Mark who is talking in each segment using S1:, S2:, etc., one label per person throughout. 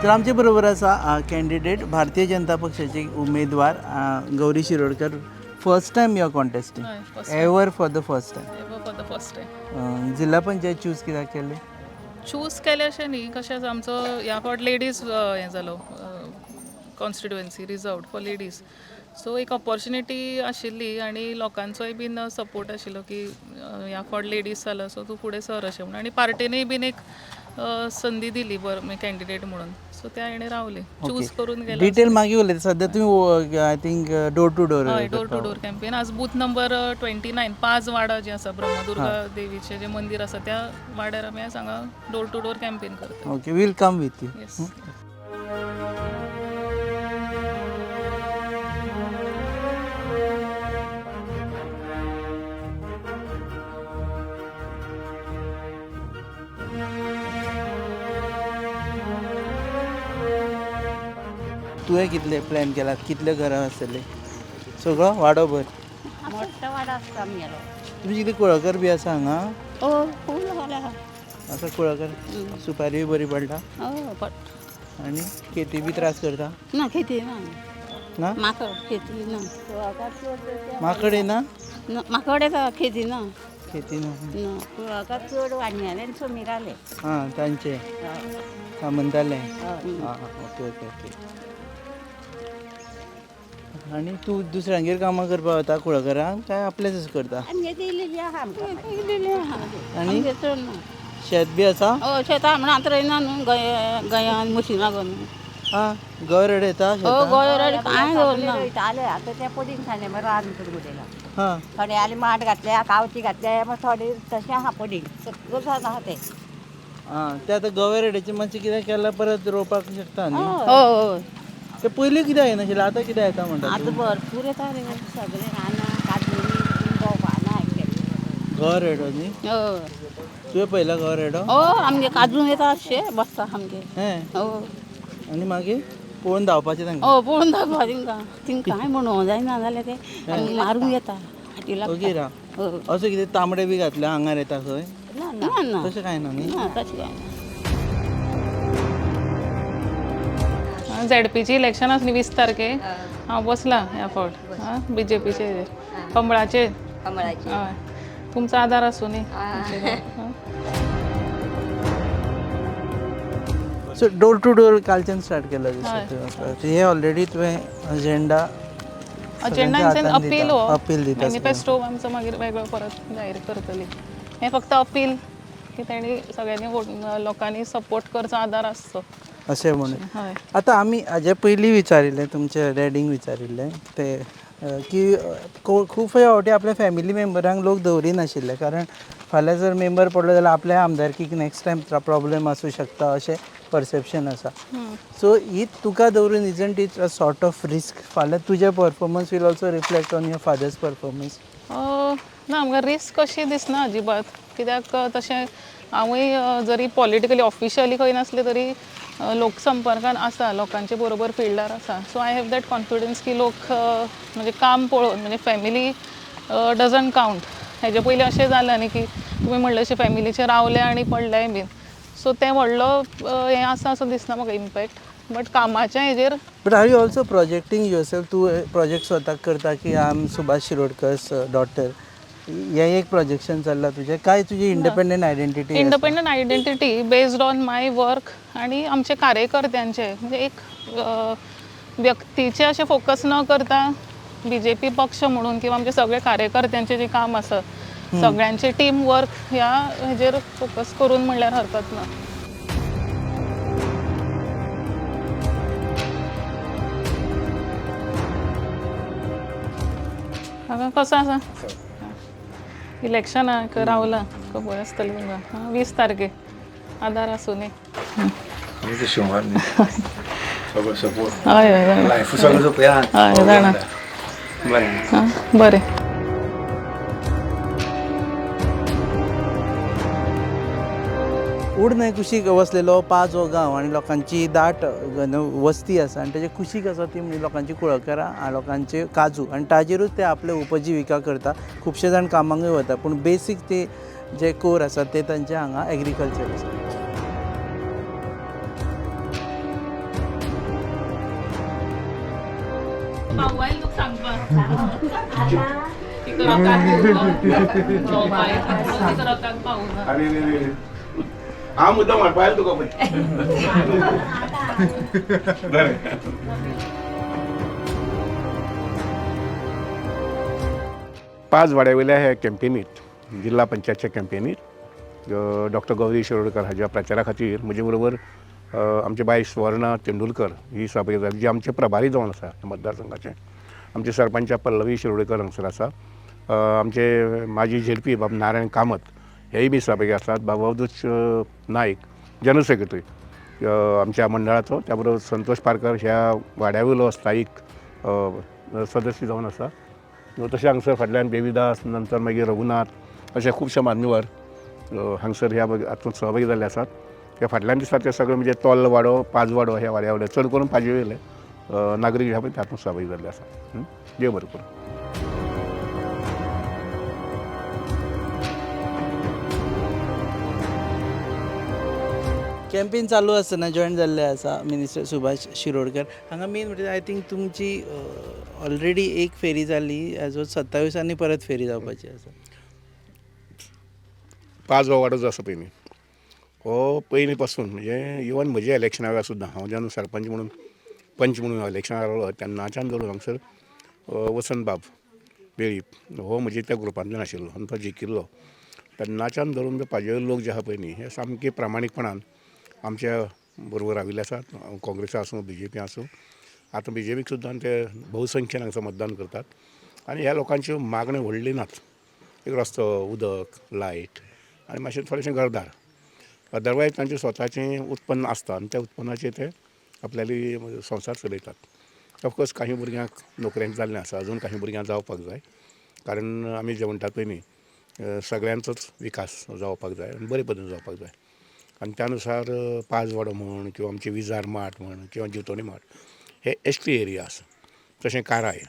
S1: तर आमचे बरोबर आसा कॅन्डिडेट भारतीय जनता पक्षाचे उमेदवार Gauri Shirodkar. First time you are contesting? Ever for the first time? जिल्हा पंचायत चूज कित्याक केले?
S2: चूज केले अशें न्ही, कशें आमचो ह्या फावट लेडीज हें जालो constituency reserved for ladies. So एक ऑपॉर्च्युनिटी आशिल्ली आनी लोकांचोय बीन सपोर्ट आशिल्लो की ह्या फावट लेडीज जालो सो तूं फुडें सर अशें म्हणून. आनी पार्टीनूय बीन एक संदी दिली कॅन्डिडेट म्हणून. सो त्या हेणे रावले, चूज करून गेले.
S1: डिटेल मागीर उलयता. सध्या तुम्ही I think door to door.
S2: हय, डोर टू डोर कॅम्पेन. आज बूथ नंबर 29 5 वाडा जे आसा ब्रह्मदुर्गा देवीचें जे मंदिर आसा त्या वाड्यार आमी आज हांगा डोर टू डोर कॅम्पेन करता.
S1: Okay, will come with you.
S2: Yes.
S1: तुवें कितले प्लॅन केला? कितले घरां आसतले? सगळो वाडो भर?
S3: मोठा वाडा आसता आमगेलो.
S1: तुमी कितें कुळागर बी आसा हांगा?
S3: हो, फूल वाडा आहा.
S1: आसा कुळागर? सुपारी बरी पडटा?
S3: हो, पट.
S1: आनी खेती बी त्रास करता?
S3: ना खेती ना.
S1: ना
S3: माकड खेती ना.
S1: माकड येना?
S3: माकड येता, खेती ना.
S1: खेती ना.
S3: ना, कुळागर चड वाडण्याले आनी समिराले.
S1: हां, तांचे म्हणटाले.
S3: हय.
S1: हां, ओके ओके ओके. आनी तूं दुसऱ्यांगेर कामां करपाक वता कुळागरांक काय आपलेच करता?
S3: आमगे दिलेली आहा आमकां. दिलेली आहा.
S1: आनी
S3: आमगे चड ना.
S1: शेत बी आसा?
S3: हो, शेतां म्हणून आतां रोयना न्हू, गोंयान मशिनां घालून.
S1: हां, गवर येता
S3: हो,
S1: शेतां?
S3: गोंय कांय दवरना.
S4: रोयताले आतां ते पडींग सांगले मागीर रान करून उडयला.
S1: हां,
S4: थोडे आली माड घातल्या, कावती घातल्या, मग थोडे तशें आहा पडींग. सगळं झाड आहा ते.
S1: हां, ते आतां गवर रेड्याचें मातशें कितें केल्यार परत रोवपाक शकता न्ही?
S3: हो, हो.
S1: ते पयलीं कित्याक येनाशिल्लें, आतां कित्याक येता म्हणटा
S4: आतां
S1: तूं?
S4: भरपूर येता रे सगळे रानां काजूनी भोवपाना केले.
S1: गवर रेडो न्ही?
S3: हो.
S1: तुवें पयला गवर रेडो?
S3: हो, आमगे काजून येता अशे बसता आमगे.
S1: हें,
S3: हो.
S1: आनी मागीर पळोवन धांवपाचें तांकां?
S3: हो, पळोवन दाखवा तिंका कांय म्हणूंक जायना जाल्यार ते आमी मारूंक येता. हाटी
S1: ओके
S3: लागता.
S1: रा.
S3: हो.
S1: अशें कितें तांबडे बी घातल्या आंगार येता खंय?
S3: ना ना ना.
S1: तशें कांय ना न्ही?
S3: ना, तशें कांय ना.
S2: झेडपीची इलेक्शन आसली 20 तारखेक. हांव बसला ह्या फावट BJPचे कमळाचे.
S4: कमळाची.
S2: हय, तुमचो आदार आसूं न्ही.
S1: सो डोर टू डोर कालच्यान स्टार्ट केला दिसता. हे ऑलरेडी तुवें अजेंडा
S2: अपील हो,
S1: अपील दिता.
S2: मॅनिफेस्टो आमचो मागीर वेगळो परत जाहीर करतली. हें फक्त अपील की तेणी सगळ्यांनी लोकांनी सपोर्ट करचो, आदार आसचो
S1: अशें म्हणून.
S2: हय.
S1: आतां आमी हाजे पयलीं विचारिल्लें तुमचे डॅडींक विचारिल्लें ते की खूब फावटी आपल्या फॅमिली मेंबरांक लोक दवरिनाशिल्ले, कारण फाल्यां जर मेंबर पडलो जाल्यार आपल्या आमदारकीक नेक्स्ट टायम प्रॉब्लेम आसूं शकता अशें परसेप्शन आसा. सो ही तुका दवरून isn't it a sort of risk? फाल्यां तुजें performance will also reflect on your father's performance?
S2: ना, आमकां रिस्क अशी दिसना अजिबात. कित्याक तशें हांवूय जरी पॉलिटिकली ऑफिशियली खंय नासलें तरी लोकसंपर्कान आसा, लोकांचे बरोबर फिल्डार आसा. So I have that confidence की लोक म्हणजे काम पळोवन, म्हणजे फॅमिली डजंट कावंट. हेजे पयलीं अशें जालां न्ही की तुमी म्हणलें अशें फॅमिलीचे रावले आनी पडलेय बीन. सो तें व्हडलो हें आसा असो दिसना म्हाका इम्पॅक्ट. बट कामाच्या हेजेर.
S1: But are you also projecting yourself? तूं प्रोजेक्ट स्वताक करता की I am Subhash Shirodkar's daughter, हें एक प्रोजेक्शन चल्लां तुजें, काय तुजी independent identity?
S2: Independent identity based on my work आनी आमचे कार्यकर्त्यांचे. म्हणजे एक व्यक्तीचे अशें फोकस न करता BJP पक्ष म्हणून किंवा आमचे सगळे कार्यकर्त्यांचे जे काम आसा सगळ्यांचे टीम वर्क ह्या हेजेर फोकस करून म्हणल्यार हरकत ना. हांगा कसो आसा? इलेक्शनाक रावला खबर आसतली तुमकां. 20 तारखेक आदार आसूं न्ही.
S5: Muito chamado, né? Só support.
S2: हय हय जाणा.
S5: Lá, futsal do Pian.
S2: हय जाणा. बरें.
S1: उडनय कुशीक वसलेलो पाजो गांव आनी लोकांची दाट वस्ती आसा, आनी तेजे कुशीक आसा ती म्हणजे लोकांची कुळागरां, लोकांचे काजू, आनी ताजेरूच ते आपले उपजिविका करता. खुबशे जाण कामांकूय वता, पूण बेसीक ते जे कोर आसा ते तांचे हांगा एग्रीकल्चर आसा.
S2: पाववायला तुका सांगपा तिका रकाक दिवलो बाय तिका रकाक पावना
S6: अरे हा मुद्दा मारपायला तुका पण बरं. पाच वाड्यावयल्या ह्या कॅम्पेनीत जिल्हा पंचायतच्या कॅम्पेनीत डॉक्टर गौरी शिरोडकर हाच्या प्रचारा खातीर म्हजे बरोबर आमचे बाय स्वर्णा तेंडुलकर ही सहभागी जाली जी आमचे प्रभारी जावन आसा मतदारसंघाचे. आमचे सरपंच पल्लवी शिरोडकर हांगसर आसा. आमचे माजी झेडपी बाब नारायण कामत हेय बी सहभागी आसात. बाबा अवधूत नाईक जनरल सेक्रेटरी आमच्या मंडळाचो. त्या बरोबर संतोष पारकर ह्या वाड्यावयलो स्थायीक सदस्य जावन आसा. तशें हांगसर फाटल्यान देवीदास नंतर मागीर रघुनाथ अशे खुबशे मान्यवर हांगसर ह्या हातूंत सहभागी जाल्ले आसात. त्या फाटल्यान दिसता ते सगळे म्हणजे तोल्ल वाडो पांच वाडो ह्या वाड्या वयले चड करून पांचवे वयले नागरीक ह्या पळय तातूंत सहभागी जाल्ले आसात. देव बरें करूं.
S1: कॅम्पेन चालू आसतना जॉईन जाल्ले आसा मिनिस्टर सुभाष शिरोडकर हांगा मेन म्हणजे आय थिंक तुमची ऑलरेडी एक फेरी जाली एजो 27 परत फेरी जावपाची आसा.
S6: पांच हो वाडो जो आसा पळय न्ही हो पयलीं पासून म्हणजे इवन म्हज्या इलेक्शना वेळार सुद्दां हांव जेन्ना सरपंच म्हणून पंच म्हणून इलेक्शनाक रावलो तेन्नाच्यान धरून हांगसर वसंत बाब वेळीप हो म्हणजे त्या ग्रुपांतल्यान आशिल्लो आनी तो जिखिल्लो. तेन्नाच्यान धरून ते पाजवे लोक जे आहा पळय न्ही हे सामके प्रामाणीकपणान आमच्या बरोबर राविल्ले आसात. काँग्रेसा आसूं BJP आसूं आतां BJPक सुद्दां ते भोवसंख्येन हांगसर मतदान करतात. आनी ह्या लोकांच्यो मागण्यो व्हडल्यो नात. एक रस्तो उदक लायट आनी मातशें थोडेशें घरदार अदरवायज तांचें स्वताचें उत्पन्न आसता आनी त्या उत्पन्नाचेर ते आपल्याली संवसार चलयतात. ऑफकोर्स काही भुरग्यांक नोकऱ्यांक जाल्लें आसा अजून काही भुरग्यांक जावपाक जाय कारण आमी जे म्हणटात पळय न्ही सगळ्यांचोच विकास जावपाक जाय आनी बरे पद्दतीन जावपाक जाय. आनी त्या अनुसार पांच वाडो म्हण किंवा आमचे विजार माट म्हण किंवा जिवतोणी माट हे ST एरिया आसा. तशें काराय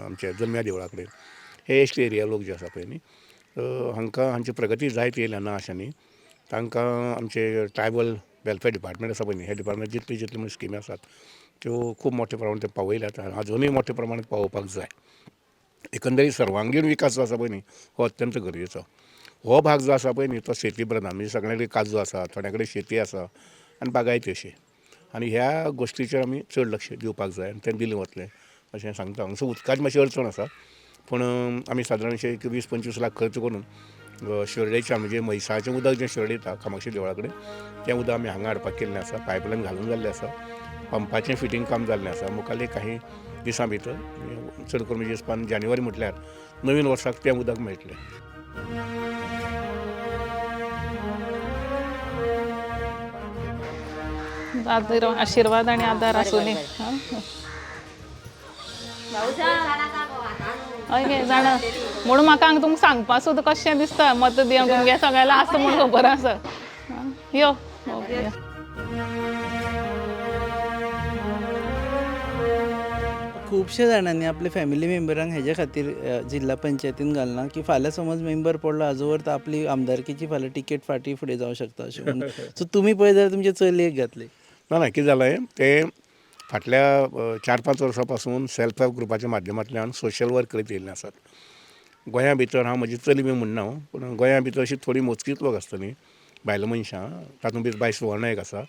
S6: आमचे जल्म्या देवळा कडेन हे ST एरिया लोक जे आसा पळय न्ही हांकां हांची प्रगती जायत येयल्या ना अशें न्ही. तांकां आमचे ट्रायबल वेलफेअर डिपार्टमेंट आसा पळय न्ही हे डिपार्टमेंट जितली स्किमी आसात त्यो खूब मोठ्या प्रमाणांत ते पावयल्यात आनी अजुनूय मोठ्या प्रमाणांत पावोवपाक जाय. एकंदरीत सर्वांगीण विकास जो आसा पळय न्ही हो अत्यंत गरजेचो. हो भाग जो आसा पळय न्ही तो शेती प्रधान म्हणजे सगळ्या कडेन काजू आसा थोड्या कडेन शेती आसा आनी बागायती अशी आनी ह्या गोश्टीचेर आमी चड लक्ष दिवपाक जाय आनी तें दिलें वतलें अशें सांगता. हांगसर उदकाची मातशी अडचण आसा पूण आमी सादारण अशें 20-25 लाख खर्च करून शिरडेच्या म्हणजे म्हैसाचें उदक जें शिरडे येता कामाक्षी देवळा कडेन तें उदक आमी हांगा हाडपाक केल्लें आसा. पायपलायन घालून जाल्लें आसा. पंपाचें फिटींग काम जाल्लें आसा. मुखाल्ले काही दिसां भितर चड करून म्हणजे हिसपान जानेवारी म्हटल्यार नवीन वर्साक तें उदक मेळटलें.
S2: आशीर्वाद आणि आदार आसूं न्ही. हय गे जाणा म्हणून म्हाका हांगा तुमकां सांगपा सुद्दां कशें दिसता मत दिवंक तुमगे सगळ्याला आसता म्हूण खबर आसा. यो
S1: खुबशे जाणांनी आपले फॅमिली मेंबरांक हेजे खातीर जिल्हा पंचायतीन घालना की फाल्यां समज मेंबर पडलो हाजो अर्थ आपली आमदारकीची फाल्यां टिकेट फाटी फुडें जावं शकता अशें म्हणून. सो तुमी पळय जाल्यार तुमचे चलयेक घातले.
S6: ना कितें जालें ते फाटल्या 4-5 वर्सां पासून सेल्फ हेल्प ग्रुपाच्या माध्यमांतल्यान सोशल वर्क करीत येयल्ले आसात. गोंया भितर हांव म्हजी चली बी म्हणना पूण गोंया भितर अशी थोडी मोजकीच लोक आसता न्ही बायल मनशां तातूंत भितर बाय सुवर्णा एक आसा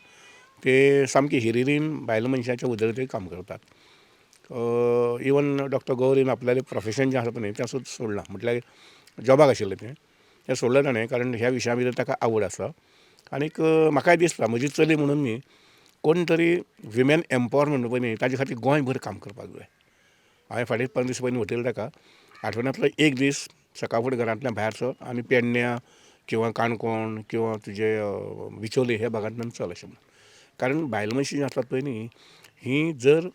S6: ते सामकी हिरिरीन बायल मनशांच्या उदरतेक काम करतात. इवन डॉक्टर गौरीन आपल्यालें प्रोफेशन जें आसा पळय तें सुद्दां सोडलां म्हटल्यार जॉबाक आशिल्लें तें सोडलें ताणें कारण ह्या विशया भितर ताका आवड आसा. आनीक म्हाकाय दिसता म्हजी चली म्हणून न्ही कोण तरी विमेन एम्पावरमेंट पळय न्ही ताजे खातीर गोंयभर काम करपाक जाय. हांवें फाटीं 15 दीस पयलीं वटयलें ताका आठवड्यांतलो एक दीस सकाळ फुडें घरांतल्यान भायर सर आनी पेडण्यां किंवा काणकोण किंवा तुजे बिचोले ह्या भागांतल्यान चल अशें म्हणून. कारण बायल मनशां जीं आसतात पळय न्ही हीं जर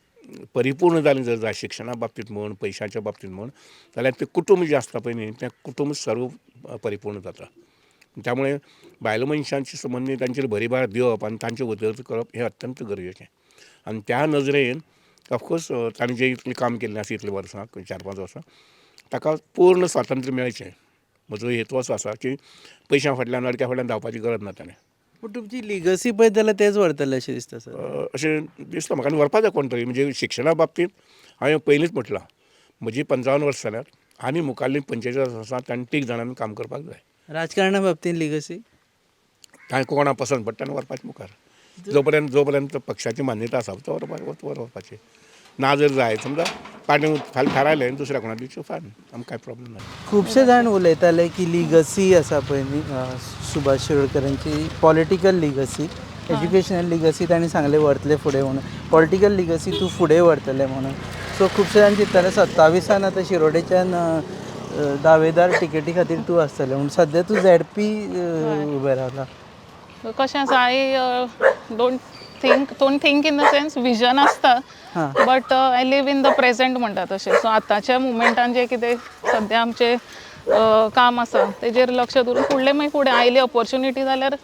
S6: परिपूर्ण जालीं जर जाय शिक्षणा बाबतींत म्हण पयशांच्या बाबतींत म्हण जाल्यार तें कुटूंब जें आसता पळय न्ही तें कुटूंब सर्व परिपूर्ण जाता. त्यामुळे बायल मनशांचे संबंदी तांचेर भरीभार दिवप आनी तांचें उदरगत करप हें अत्यंत गरजेचें. आनी त्या नजरेन ऑफकोर्स ताणें जें इतलें काम केल्लें आसा इतल्या वर्सां 4-5 वर्सां ताका पूर्ण स्वातंत्र्य मेळचें म्हजो हेतू असो आसा की पयशां फाटल्यान अडक्या फाटल्यान धांवपाची गरज ना ताणें
S1: पूण तुमची लिगसी पळयत जाल्यार तेच व्हरतले अशें दिसता सर.
S6: अशें दिसता म्हाका आनी व्हरपा जाय कोण तरी. म्हणजे शिक्षणा बाबतींत हांवें पयलींच म्हटलां म्हजी 55 वर्सां जाल्यात आनी मुखाल्लीं 45 वर्सां तांणी तीग जाणांनी काम करपाक जाय.
S1: राजकारणा बाबतींत लिगसी
S6: तांकां कोणा पसंत पडटा आनी व्हरपाचें मुखार. जो पर्यंत पक्षाची मान्यता आसा तो व्हरपाचें. ना जर जाय समजा पार्टीन फाल्यां थारायलें दुसऱ्या कोणा दिवचें फायन, आमकां कांय प्रॉब्लेम ना.
S1: खुबशे जाण उलयताले की लिगसी आसा पळय न्ही सुभाष शिरोडकरांची पॉलिटिकल लिगसी, एज्युकेशनल लिगसी तांणी सांगलें व्हरतले फुडें म्हणून, पॉलिटिकल लिगसी तूं फुडें व्हरतलें म्हणून. सो खुबशे जाण चिंत्ताले 27 आतां शिरोडेच्यान दावेदार टिकेटी खातीर तूं आसतलें म्हणून. सद्या तूं ZP उबें रावला.
S2: कशें आसा I don't think in the sense vision आसता but I live in the present म्हणटा तशें. सो आतांच्या मुमेंटान जें कितें सद्या आमचें काम आसा तेजेर लक्ष दवरून फुडें आयली ऑपॉर्च्युनिटी जाल्यार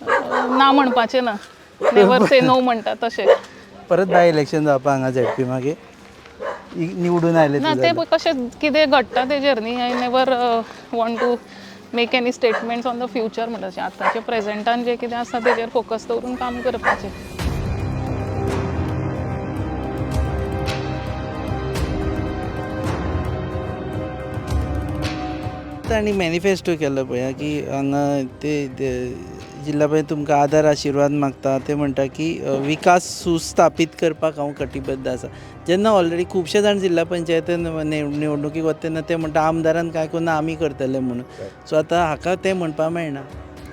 S2: ना म्हणपाचें ना, नेवर से नो म्हणटा तशें.
S1: परत बाय इलेक्शन जावपा हांगा ZP मागीर निवडून आयले
S2: ना ते कशें कितें घडटा तेजेर न्ही. I never want to make any statements on the future म्हणटा तशें. आतांचे प्रेझेंटान जें कितें आसा तेजेर फोकस दवरून काम करपाचें.
S1: तांणी मॅनिफेस्टो केल्लो पळय की हांगा ते जिल्ला पळय तुमकां आदार आशिर्वाद मागता. ते म्हणटा की विकास सुस्थापीत करपाक हांव कटिबद्ध आसा. जेन्ना ऑलरेडी खुबशे जाण जिल्ला पंचायतीन निवडणुकीक वता तेन्ना ते म्हणटा आमदारान कांय करून आमी करतले म्हणून. सो आतां हाका तें म्हणपा मेळना.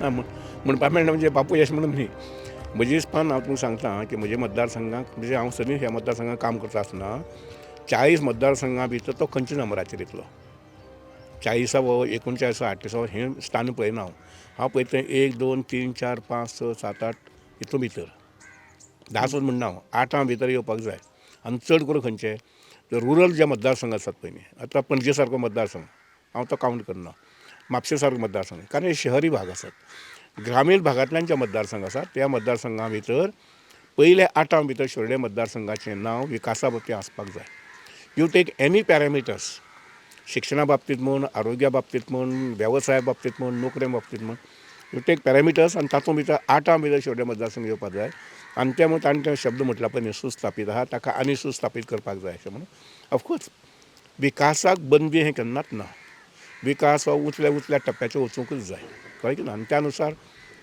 S6: म्हणपा मेळना म्हणजे बापूय अशें म्हणून न्ही. म्हजे हिसपान हांव तुमकां सांगता की म्हज्या मतदारसंघाक म्हणजे हांव सगळीं ह्या मतदारसंघाक काम करता आसतना 40 मतदारसंघां भितर तो खंयच्या नंबराचेर येतलो. 40 39 38 हें स्थान पळयना हांव पळयता 1 2 3 4 5 6 7 8 हितून भितर 10 सुद्दां म्हणना हांव 8 भितर येवपाक जाय. आनी चड करून खंयचे तर रुरल जे मतदारसंघ आसात पळय न्ही. आतां पणजे सारको मतदारसंघ हांव तो कावंट करना. म्हापशे सारको मतदारसंघ कारण हे शहरी भाग आसात. ग्रामीण भागांतल्यान जे मतदारसंघ आसात त्या मतदारसंघां भितर पयले 8 भितर शिरोडे मतदारसंघाचें नांव विकासा बाबतींत आसपाक जाय. यू टेक एनी पॅरामिटर्स शिक्षणा बाबतींत म्हण, आरोग्या बाबतींत म्हण, वेवसाया बाबतींत म्हण, नोकऱ्या बाबतींत म्हण, यू टेक पॅरामिटर्स आनी तातूंत भितर 8 भितर शिरोडे मतदारसंघ येवपाक जाय. आनी त्या म्हणून ताणें ते शब्द म्हटला पळय न्ही सुस्थापीत आहा ताका आनी सुस्थापीत करपाक जाय अशें म्हणून. ऑफकोर्स विकासाक बंदी हें केन्नाच ना. विकास हो उचल्या टप्प्याचेर वचूंकच जाय कळ्ळें की ना. आनी त्या अनुसार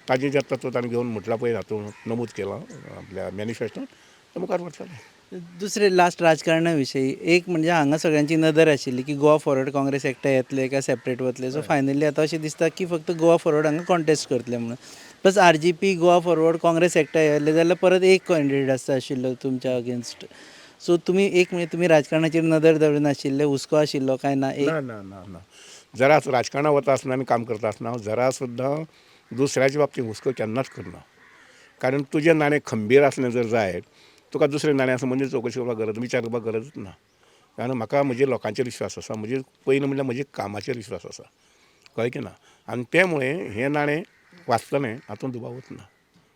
S6: ताजें जें तत्व ताणें घेवन म्हटलां पळय हातूंत नमूद केलां आपल्या मॅनिफेस्टोंत तें मुखार व्हरतलें.
S1: दुसरे लास्ट राजकारणा विशयी एक म्हणजे हांगा सगळ्यांची नदर आशिल्ली की गोवा फॉरवर्ड काँग्रेस एकठांय येतले काय सेपरेट वतले. सो फायनली आतां अशें दिसता की फक्त गोवा फॉरवर्ड हांगा कॉन्टेस्ट करतले म्हणून. Plus RGP Goa forward Congress एकठांय येयले जाल्यार परत एक कॅन्डिडेट आसता आशिल्लो तुमच्या अगेन्स्ट. सो तुमी एक म्हणजे तुमी राजकारणाचेर नदर दवरून आशिल्ले हुस्को आशिल्लो काय ना.
S6: ना जरा राजकारणांत वता आसतना आनी काम करता आसतना हांव जरा सुद्दां दुसऱ्याच्या बाबतींत हुस्को केन्नाच करना. कारण तुजें नाणें खंबीर आसलें जर जायत तुका दुसरें नाणें आसा म्हणजे चवकशी करपाक गरज विचार करपाक गरजच ना. कारण म्हाका म्हज्या लोकांचेर विश्वास आसा. म्हजे पयलीं म्हणल्यार म्हज्या कामाचेर विश्वास आसा कळ्ळें की ना. आनी त्या मुळे हें नाणें वाचतलें हातूंत दुबावच ना.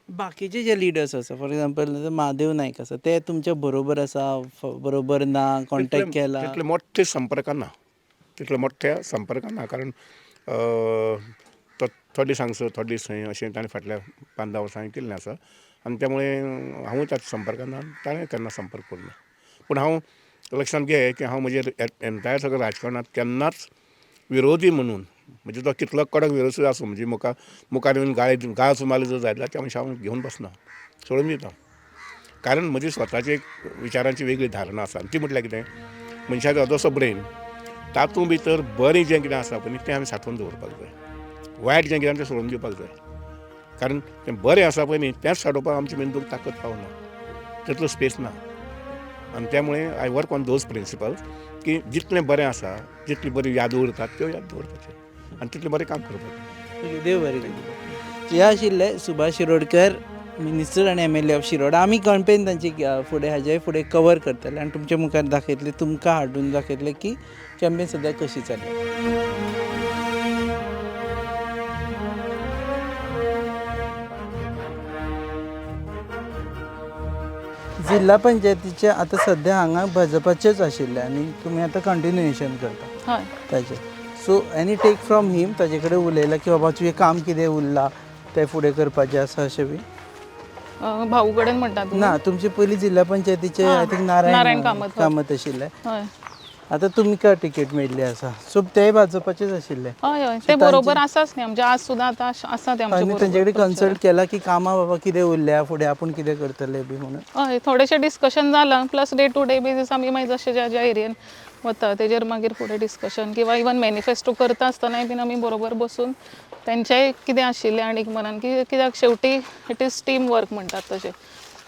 S1: बाकीचे जे लिडर्स आसा फॉर एग्जांपल महादेव नायक आसा ते तुमच्या बरोबर आसा बरोबर ना कॉन्टेक्ट केला.
S6: तितले मोठे संपर्कां ना कारण थोडे दीस हांगसर थोडे दीस थंय अशें ताणें फाटल्या 5-10 वर्सांनी केल्लें आसा. आनी त्या मुळे हांवूय ताच्या संपर्कांत ना ताणें केन्ना संपर्क करूं ना. पूण हांव लक्षांत घे की हांव म्हजे एन्टायर सगळ्या राजकारणांत केन्नाच विरोधी म्हणून म्हणजे तो कितलो कडक विरोधी आसूं म्हणजे मुखार येवन गाळ सुमारली जर जायत जाल्यार त्या मनशाक हांव घेवन बसना सोडून दिता. कारण म्हजी स्वताची एक विचारांची वेगळी धारणा आसा. ती म्हटल्यार कितें मनशाचो अदोसो ब्रेन तातूंत भितर बरें जें कितें आसा पळय तें आमी सांठोवन दवरपाक जाय. वायट जें कितें तें सोडून दिवपाक जाय. कारण तें बरें आसा पळय न्ही तेंच सांठोवपाक आमच्या मेंदूक ताकद पावना तितलो स्पेस ना. आनी त्या मुळे I work on those principles की जितलें बरें आसा जितली बरी याद उरतात त्यो याद दवरपाचें आनी तितलें बरें काम करपाचें.
S1: देव बरें करूं. हे आशिल्ले सुभाष शिरोडकर मिनिस्टर आनी MLA ऑफ शिरोड. आमी कॅम्पेन तांची फुडें हाजे फुडें कवर करतले आनी तुमच्या मुखार दाखयतले तुमकां हाडून दाखयतले की कॅम्पेन सद्या कशी चल्ल्या. जिल्ला पंचायतीचे आतां सद्या हांगा भाजपाचेच आशिल्ले आनी तुमी आतां कंटिन्युएशन करता
S2: हय
S1: ताजें. So any take from him ताजे कडेन उलयला की बाबा तुजें काम कितें उरलां ते फुडें करपाचें आसा अशें बी?
S2: भाऊ कडेन म्हणटात तुमी?
S1: ना तुमचे पयलीं जिल्ल्या पंचायतीचे आय थिंक नारायण कामत आशिल्ले.
S2: हय
S1: आतां तुमकां टिकेट मेळिल्ली आसा सो तेय भाजपाचेच आशिल्ले.
S2: हय हय ते बरोबर आसाच न्ही म्हणजे आज सुद्दां आतां आसा ते आमचे
S1: आनी
S2: बरोबर.
S1: तेंचे कडेन कन्सल्ट केला की कामां बाबा कितें उरल्या फुडें आपूण कितें करतले बी म्हणून?
S2: हय थोडेशें डिस्कशन जालां plus day to day basis आमी मागीर जशें ज्या ज्या एरियेन वता तेजेर मागीर फुडें डिस्कशन किंवा इवन मॅनिफेस्टो करता आसतनाय बीन आमी बरोबर बसून तेंचेंय कितें आशिल्लें आनीक मनान की कित्याक शेवटी इट इज टीम वर्क म्हणटात तशें.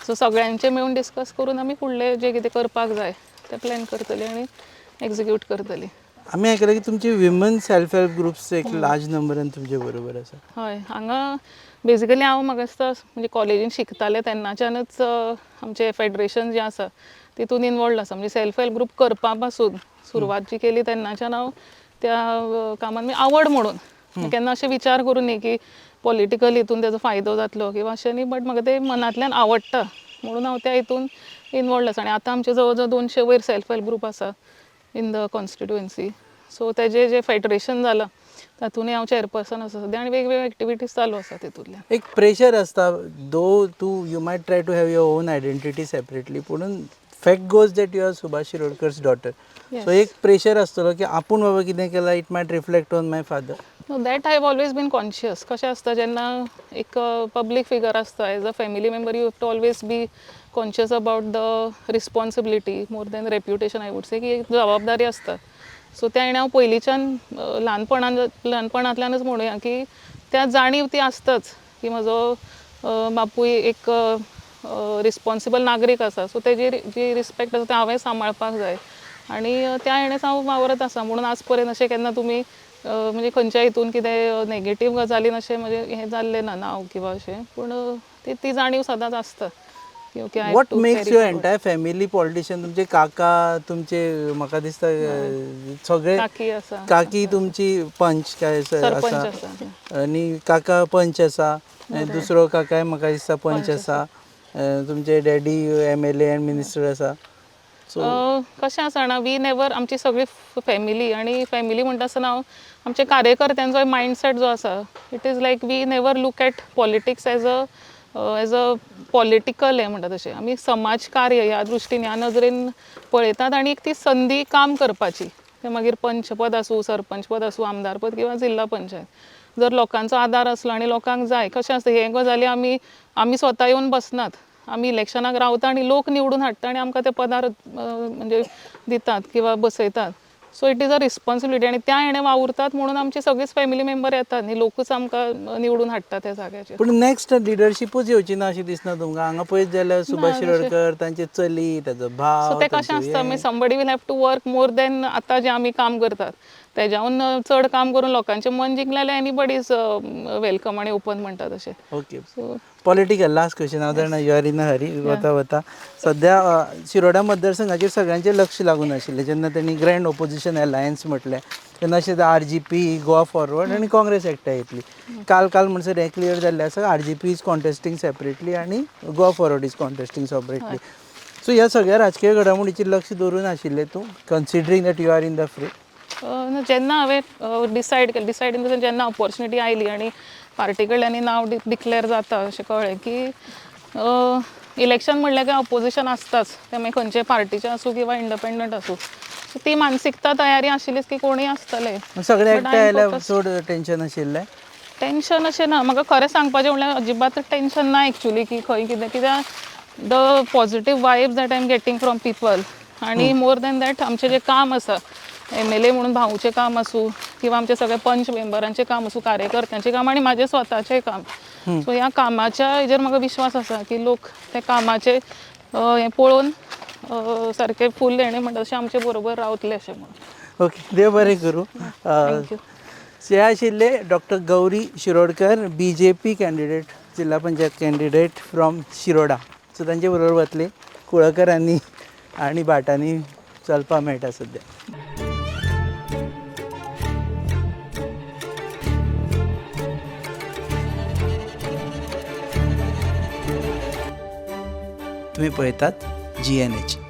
S2: सो सगळ्यांचे मेळून डिस्कस करून आमी फुडलें जें कितें करपाक जाय तें प्लॅन करतलीं आनी एक्झिक्यूट करतलीं.
S1: आमी आयकलां की तुमचे विमन सेल्फ हेल्प ग्रुप्स एक लार्ज नंबरान तुमचे बरोबर आसा.
S2: हय हांगा बेजिकली हांव म्हाका दिसता म्हणजे कॉलेजीन शिकतालें तेन्नाच्यानच आमचें फेडरेशन जें आसा तितून इनवॉल्ड आसा म्हणजे सेल्फ हेल्प ग्रूप करपा पासून सुरवात जी केली तेन्नाच्यान हांव त्या कामान म्हणजे आवड म्हणून केन्ना अशें विचार करून न्ही की पॉलिटिकल हितून तेजो फायदो जातलो किंवा अशें न्ही बट म्हाका ते मनांतल्यान आवडटा म्हणून हांव त्या हितून इनवॉल्ड आसा आनी आतां आमचे जवळ जवळ 200 वयर सेल्फ हेल्प ग्रूप आसा इन द कॉन्स्टिट्युएन्सी. सो तेजें जें फेडरेशन जालां तातूंतय हांव चेअरपर्सन आसा सद्या आनी वेगवेगळे एक्टिविटीज चालू आसा तितूंतल्यान.
S1: एक प्रेशर आसता दो तूं you might try to have your own identity separately पूण fact goes that you are Subhash Shirodkar's daughter. So एक प्रेशर आसतलो की आपूण बाबा कितें केलां it might reflect on my father.
S2: No that I have always been conscious. कशें आसता जेन्ना एक पब्लीक फिगर आसता as a family member you have to always be conscious about the responsibility more than reputation I would से की एक जबाबदारी आसता. So त्या हांव पयलींच्यान ल्हानपणांतल्यानच म्हणुया की त्या जाणीव ती आसताच की म्हजो बापूय एक रिस्पॉन्सिबल नागरीक आसा सो तेजी जी रिस्पेक्ट आसा तें हांवें सांबाळपाक जाय आनी त्या हेणेच हांव वावरत आसा म्हणून आज पर्यंत अशें केन्ना तुमी म्हणजे खंयच्या हितून कितें नेगेटीव गजालीन अशें म्हणजे हें जाल्लें ना नांव किंवा अशें पूण ती जाणीव सदांच आसता.
S1: What makes your entire family politician तुमचे काका तुमचे म्हाका दिसता सगळे
S2: काकी आसा
S1: काकी तुमची पंच काय
S2: सरपंच
S1: आसा
S2: आसा
S1: आनी काका पंच आसा आनी दुसरो काकाय म्हाका दिसता पंच आसा तुमचे डॅडी MLA एंड मिनिस्टर आसा.
S2: कशें आसा जाणा वी नेवर आमची सगळी फॅमिली आनी फॅमिली म्हणटा आसतना हांव आमचे कार्यकर्त्यांचो मायंडसेट जो आसा it is like we never look at politics as a political हें म्हणटा तशें आमी समाजकार्य ह्या दृश्टीन ह्या नजरेन पळयतात आनी एक ती संदी काम करपाची तें मागीर पंचपद आसूं सरपंच पद आसूं आमदार पद किंवा जिल्ला पंचायत जर लोकांचो आदार आसलो आनी लोकांक जाय कशें आसता हे गजाली आमी स्वता येवन बसनात आमी इलेक्शनाक रावता आनी लोक निवडून हाडटा आनी आमकां ते पदार म्हणजे दितात किंवा बसयतात. So it is a responsibility आनी त्या हेणें वावुरतात म्हणून आमची सगळीच फॅमिली मेंबर येतात न्ही लोकूच आमकां निवडून हाडटा त्या जाग्याचेर.
S1: पूण नेक्स्ट लिडरशीपूच येवची ना अशें दिसना तुमकां हांगा पळयत जाल्यार सुभाष शिरोडकर तांचे चली ताचो भाव.
S2: सो ते कशें आसता मागीर somebody will have to work more than आतां जें आमी काम करतात तेज्याहून चड काम करून लोकांचें मन जिंकलें जाल्यार एनीबडी इज वेलकम आनी ओपन म्हणटा तशें.
S1: ओके पॉलिटिकल लास्ट क्वेश्चन हांव जाणा यू आर इन अ हरी वता सद्या शिरोडा मतदारसंघाचेर सगळ्यांचें लक्ष लागून आशिल्लें जेन्ना तेणी ग्रँड ओपोजिशन अलायन्स म्हटलें तेन्ना अशें RGP गोवा फॉरवर्ड आनी काँग्रेस एकठांय येतली. काल म्हणसर हें क्लियर जाल्लें आसा RGP इज कॉन्टेस्टींग सेपरेटली आनी Goa forward is contesting separately. So ह्या सगळ्या राजकीय घडामोडीचेर लक्ष दवरून आशिल्लें तूं considering that you are in the fray?
S2: जेन्ना हांवें डिसायड इन द सेन्स जेन्ना ऑपॉर्च्युनिटी आयली आनी पार्टी कडल्यान नांव डिक्लेअर जाता अशें कळ्ळें की इलेक्शन म्हणलें की ऑपोजिशन आसताच तें मागीर खंयचे पार्टीचें आसूं किंवा इंडिपेंडंट आसूं सो ती मानसिकता तयारी आशिल्लीच की कोणूय आसतलें.
S1: सगळे एकठांय आयल्यार चड टेंशन आशिल्लें?
S2: टेंशन अशें ना म्हाका खरें सांगपाचें म्हणल्यार अजिबात टेंशन ना एक्चुली की खंय कितें कित्याक the positive vibes that I am getting from people आनी मोर दॅन दॅट आमचें जें काम आसा MLA म्हणून भाऊचें काम आसूं किंवा आमचे सगळे पंच मेंबरांचें काम आसूं कार्यकर्त्यांचें काम आनी म्हाजें स्वताचें काम सो ह्या कामाच्या हेजेर म्हाका विश्वास आसा की लोक त्या कामाचें हें पळोवन सारकें फूल हेणें म्हणटा तशें आमचे बरोबर रावतले अशें म्हणून.
S1: ओके देव बरें करूं.
S2: थँक्यू.
S1: हे आशिल्ले doctor Gauri Shirodkar BJP candidate जिल्हा panchayat candidate from Shiroda. So तांचे बरोबर वतली कुळकरांनी आनी भाटांनी चलपा मेळटा सद्या. तुम्ही पळयतात GNH.